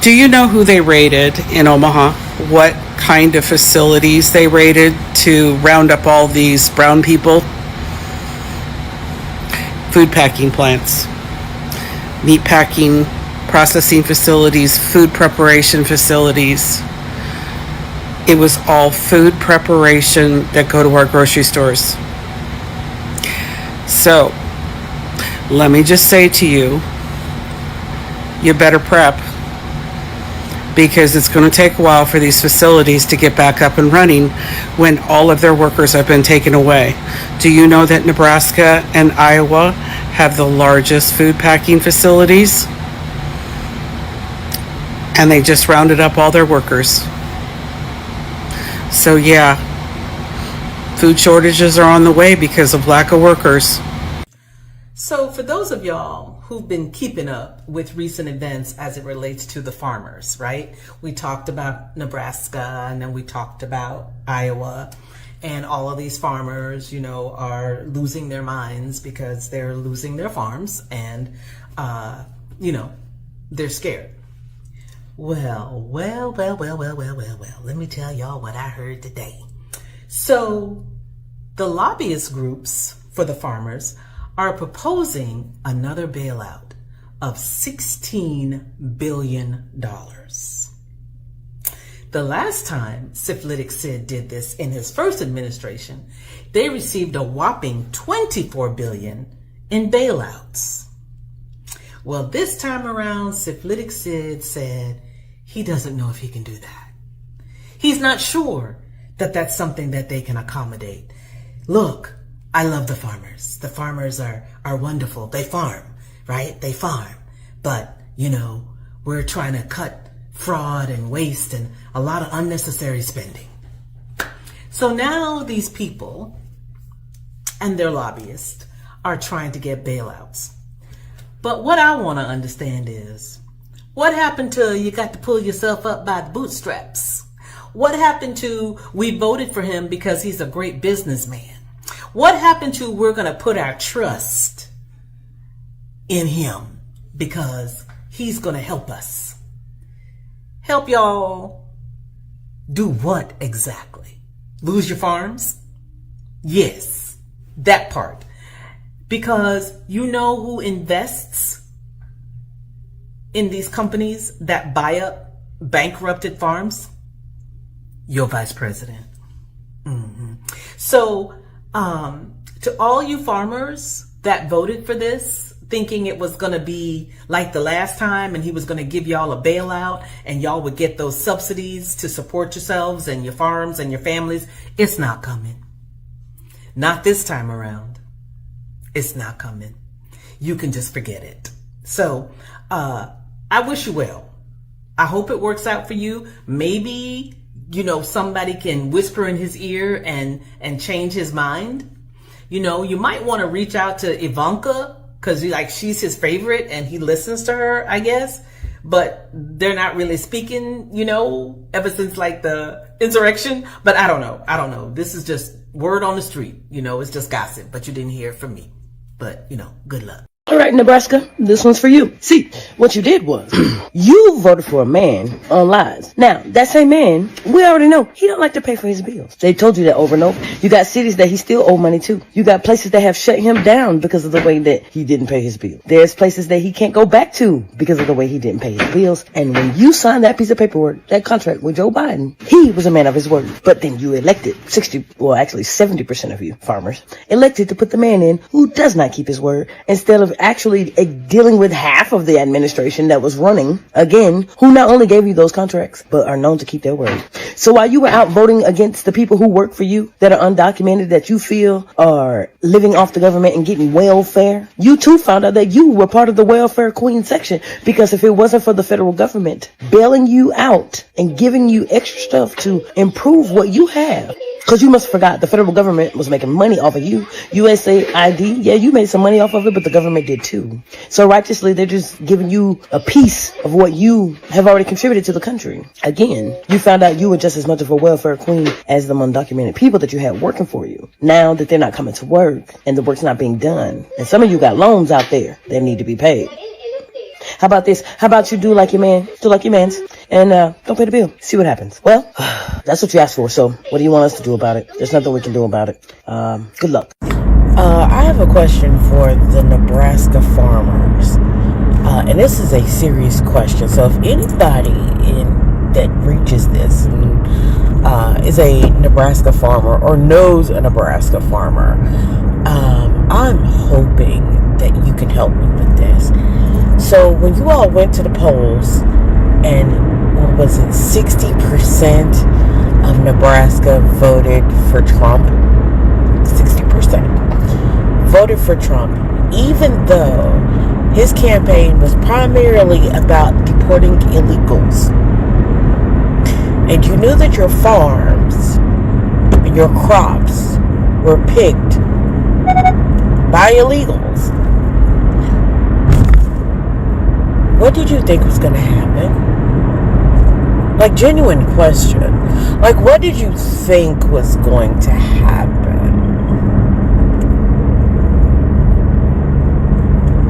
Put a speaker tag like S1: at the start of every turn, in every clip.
S1: Do you know who they raided in Omaha? What kind of facilities they raided to round up all these brown people? Food packing plants, meat packing, processing facilities, food preparation facilities. It was all food preparation that go to our grocery stores. So, let me just say to you, you better prep, because it's going to take a while for these facilities to get back up and running when all of their workers have been taken away. Do you know that Nebraska and Iowa have the largest food packing facilities? And they just rounded up all their workers. So yeah, food shortages are on the way because of lack of workers.
S2: So for those of y'all who've been keeping up with recent events as it relates to the farmers, right? We talked about Nebraska, and then we talked about Iowa, and all of these farmers, are losing their minds because they're losing their farms, and, they're scared. Well, let me tell y'all what I heard today. So the lobbyist groups for the farmers are proposing another bailout of $16 billion. The last time Syphilitic Sid did this in his first administration, they received a whopping $24 billion in bailouts. Well, this time around, Syphilitic Sid said he doesn't know if he can do that. He's not sure that that's something that they can accommodate. Look, I love the farmers. The farmers are wonderful. They farm, right? They farm. But, we're trying to cut fraud and waste and a lot of unnecessary spending. So now these people and their lobbyists are trying to get bailouts. But what I want to understand is, what happened to you got to pull yourself up by the bootstraps? What happened to we voted for him because he's a great businessman? What happened to we're going to put our trust in him because he's going to help us? Help y'all do what exactly? Lose your farms? Yes, that part. Because you know who invests in these companies that buy up bankrupted farms? Your vice president. So, to all you farmers that voted for this, thinking it was going to be like the last time and he was going to give y'all a bailout and y'all would get those subsidies to support yourselves and your farms and your families, it's not coming. Not this time around. It's not coming. You can just forget it. So, I wish you well. I hope it works out for you. Maybe somebody can whisper in his ear and change his mind. You might want to reach out to Ivanka because she's his favorite and he listens to her, I guess. But they're not really speaking, ever since the insurrection. But I don't know. This is just word on the street. It's just gossip, but you didn't hear it from me. But, good luck.
S3: All right, Nebraska, this one's for you. See, what you did was, you voted for a man on lies. Now, that same man, we already know, he don't like to pay for his bills. They told you that over and over. You got cities that he still owe money to. You got places that have shut him down because of the way that he didn't pay his bill. There's places that he can't go back to because of the way he didn't pay his bills. And when you signed that piece of paperwork, that contract with Joe Biden, he was a man of his word. But then you elected 70% of you farmers elected to put the man in who does not keep his word instead of actually dealing with half of the administration that was running, again, who not only gave you those contracts, but are known to keep their word. So while you were out voting against the people who work for you, that are undocumented, that you feel are living off the government and getting welfare, you too found out that you were part of the welfare queen section, because if it wasn't for the federal government bailing you out and giving you extra stuff to improve what you have, because you must have forgot the federal government was making money off of you. USAID, yeah, you made some money off of it, but the government did too. So righteously, they're just giving you a piece of what you have already contributed to the country. Again, you found out you were just as much of a welfare queen as the undocumented people that you had working for you. Now that they're not coming to work and the work's not being done, and some of you got loans out there that need to be paid. How about this? How about you do like your man? Do like your man's. And don't pay the bill. See what happens. Well, that's what you asked for. So what do you want us to do about it? There's nothing we can do about it. Good luck. I have a question for the Nebraska farmers. And this is a serious question. So if anybody that reaches this and is a Nebraska farmer or knows a Nebraska farmer, I'm hoping that you can help me with this. So when you all went to the polls and what was it, 60% of Nebraska voted for Trump, 60% voted for Trump, even though his campaign was primarily about deporting illegals. And you knew that your farms and your crops were picked by illegals. What did you think was going to happen? Like, genuine question. Like, what did you think was going to happen?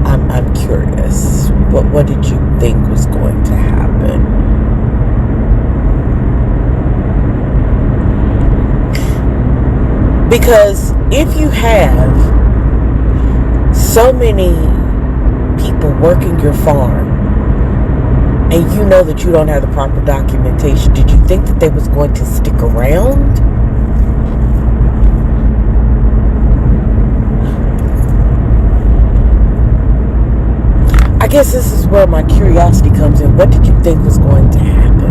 S3: I'm curious. What did you think was going to happen? Because if you have so many people working your farm and you know that you don't have the proper documentation, did you think that they was going to stick around? I guess this is where my curiosity comes in. What did you think was going to happen?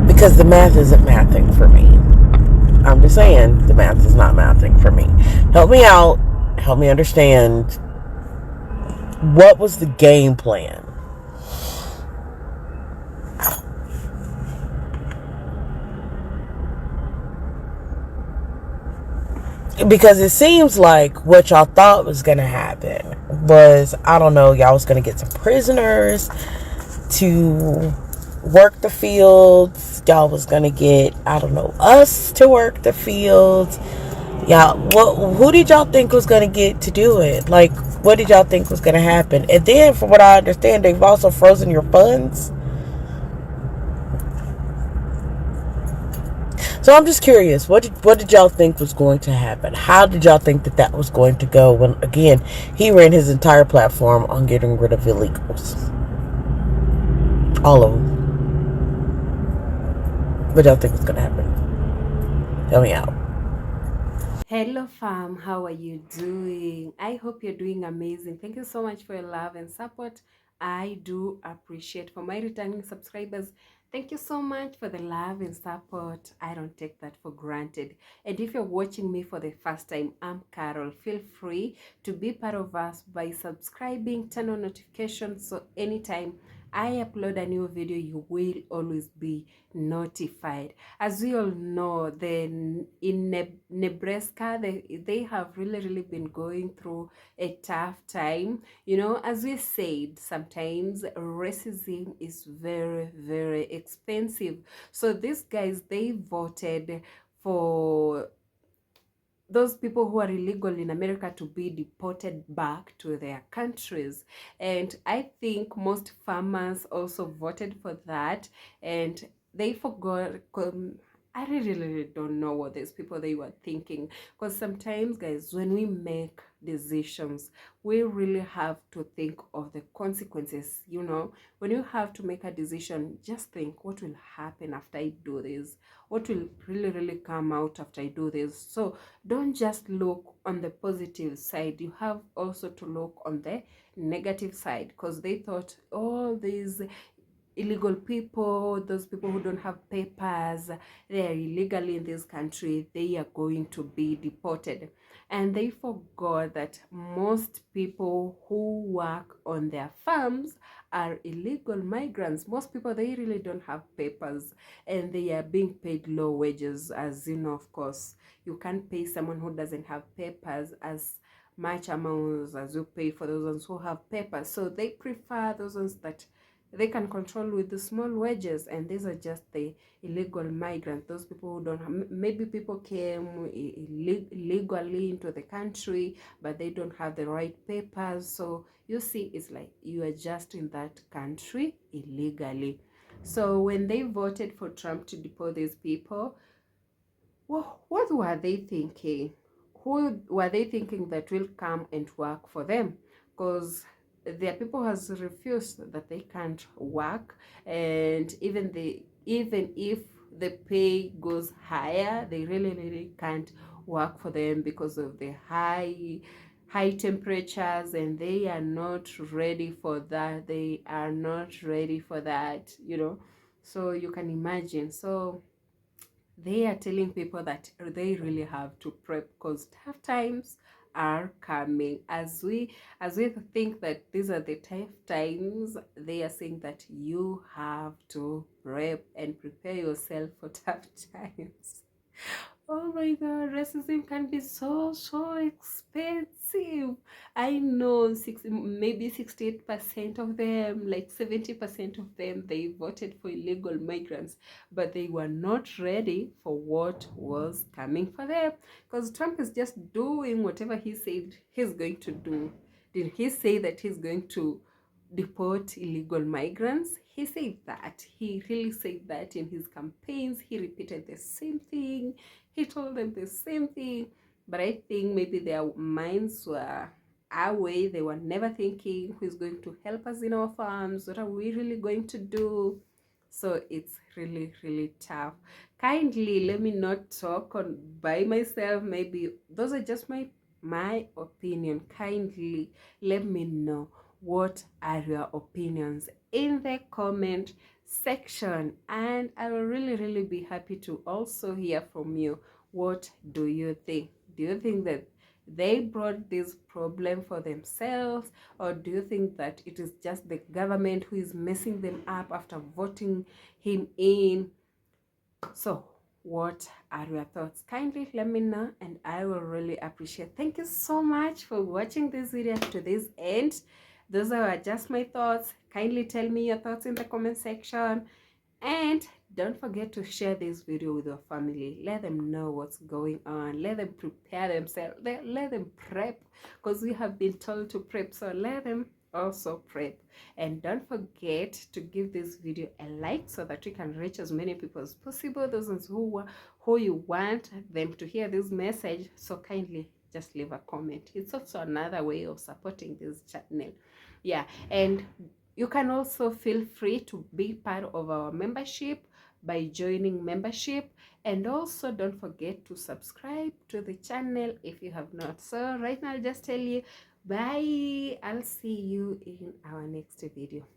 S3: Because the math isn't mathing for me. I'm just saying, the math is not mathing for me. Help me out. Help me understand. What was the game plan? Because it seems like what y'all thought was going to happen was, I don't know, y'all was going to get some prisoners to work the fields. Y'all was going to get, I don't know, us to work the fields. Y'all, who did y'all think was going to get to do it? Like, what did y'all think was going to happen? And then, from what I understand, they've also frozen your funds. So I'm just curious, what did y'all think was going to happen? How did y'all think that was going to go when, again, he ran his entire platform on getting rid of illegals? All of them. What y'all think was going to happen? Tell me out.
S4: Hello fam, how are you doing? I hope you're doing amazing. Thank you so much for your love and support. I do appreciate. For my returning subscribers, thank you so much for the love and support. I don't take that for granted. And if you're watching me for the first time, I'm Carol. Feel free to be part of us by subscribing, turn on notifications, so anytime I upload a new video, you will always be notified. As we all know, in Nebraska, they have really been going through a tough time. You know, as we said, sometimes racism is very expensive. So these guys, they voted for those people who are illegal in America to be deported back to their countries. And I think most farmers also voted for that, and they forgot. I really don't know what these people they were thinking, because sometimes, guys, when we make decisions, we really have to think of the consequences. You know, when you have to make a decision, just think, what will happen after I do this? What will really come out after I do this? So don't just look on the positive side, you have also to look on the negative side, because they thought all these illegal people, those people who don't have papers, they are illegally in this country, they are going to be deported. And they forgot that most people who work on their farms are illegal migrants. Most people, they really don't have papers, and they are being paid low wages. As you know, of course, you can't pay someone who doesn't have papers as much amounts as you pay for those ones who have papers. So they prefer those ones that they can control with the small wages, and these are just the illegal migrants, those people who don't have, maybe people came illegally into the country, but they don't have the right papers. So you see, it's like you are just in that country illegally. So when they voted for Trump to deport these people, well, what were they thinking? Who were they thinking that will come and work for them? Because their people has refused that they can't work, and even if the pay goes higher, they really can't work for them because of the high temperatures, and they are not ready for that. They are not ready for that, you know. So you can imagine. So they are telling people that they really have to prep because tough times are coming. As we think that these are the tough times, they are saying that you have to prep and prepare yourself for tough times. Oh my god, racism can be so expensive. I know maybe 68% of them, like 70% of them, they voted for illegal migrants, but they were not ready for what was coming for them. Because Trump is just doing whatever he said he's going to do. Did he say that he's going to deport illegal migrants? He said that. He really said that in his campaigns. He repeated the same thing. He told them the same thing. But I think maybe their minds were away. They were never thinking who's going to help us in our farms. What are we really going to do? So it's really tough. Kindly let me not talk on by myself. Maybe those are just my opinion. Kindly let me know what are your opinions in the comment section, and I will really be happy to also hear from you. What do you think? Do you think that they brought this problem for themselves, or do you think that it is just the government who is messing them up after voting him in? So what are your thoughts? Kindly let me know, and I will really appreciate. Thank you so much for watching this video to this end. Those are just my thoughts. Kindly tell me your thoughts in the comment section, and don't forget to share this video with your family. Let them know what's going on. Let them prepare themselves. Let them prep, because we have been told to prep. So let them also prep. And don't forget to give this video a like so that we can reach as many people as possible. Those who you want them to hear this message. So kindly just leave a comment. It's also another way of supporting this channel. Yeah, and you can also feel free to be part of our membership by joining membership, and also don't forget to subscribe to the channel if you have not. So right now I'll just tell you bye. I'll see you in our next video.